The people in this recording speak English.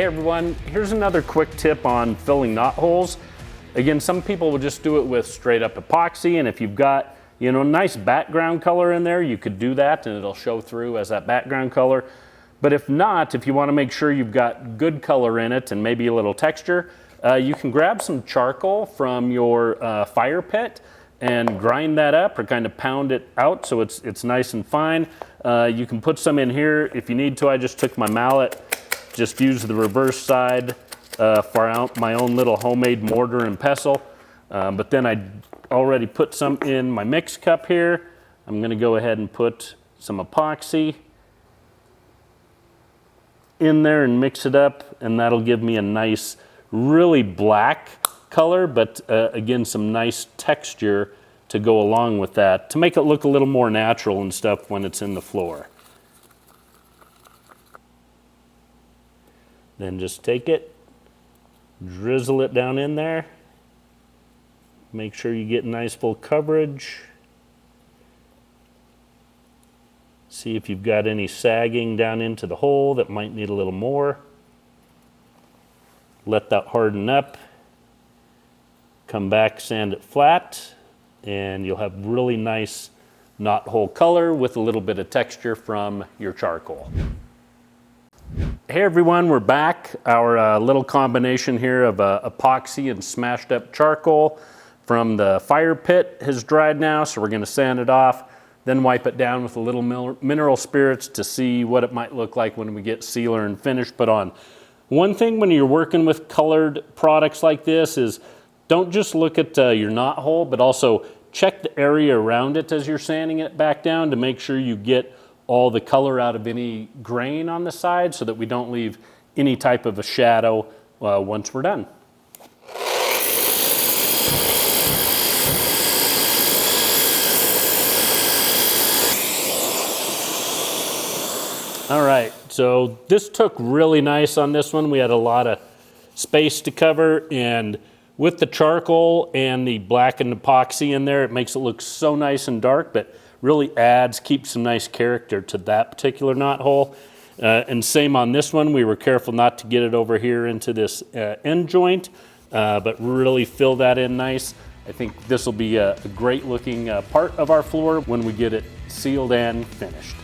everyone, here's another quick tip on filling knot holes. Again, some people will just do it with straight up epoxy, and if you've got, you know, nice background color in there, you could do that and it'll show through as that background color. But if not, if you want to make sure you've got good color in it and maybe a little texture, you can grab some charcoal from your fire pit and grind that up or kind of pound it out so it's nice and fine. You can put some in here if you need to. I just took my mallet, just used the reverse side for my own little homemade mortar and pestle. But then I already put some in my mix cup here. I'm going to go ahead and put some epoxy in there and mix it up, and that'll give me a nice, really black color, but again, some nice texture to go along with that to make it look a little more natural and stuff when it's in the floor. Then just take it, drizzle it down in there. Make sure you get nice full coverage. See if you've got any sagging down into the hole that might need a little more. Let that harden up. Come back, sand it flat, and you'll have really nice knot hole color with a little bit of texture from your charcoal. Hey everyone, we're back. Our little combination here of epoxy and smashed up charcoal from the fire pit has dried now, so we're going to sand it off, then wipe it down with a little mineral spirits to see what it might look like when we get sealer and finish put on. One thing when you're working with colored products like this is don't just look at your knot hole, but also check the area around it as you're sanding it back down to make sure you get all the color out of any grain on the side so that we don't leave any type of a shadow once we're done. All right, so this took really nice on this one. We had a lot of space to cover, and with the charcoal and the blackened epoxy in there, it makes it look so nice and dark, but really keeps some nice character to that particular knot hole. And same on this one, we were careful not to get it over here into this end joint, but really fill that in nice. I think this will be a great looking part of our floor when we get it sealed and finished.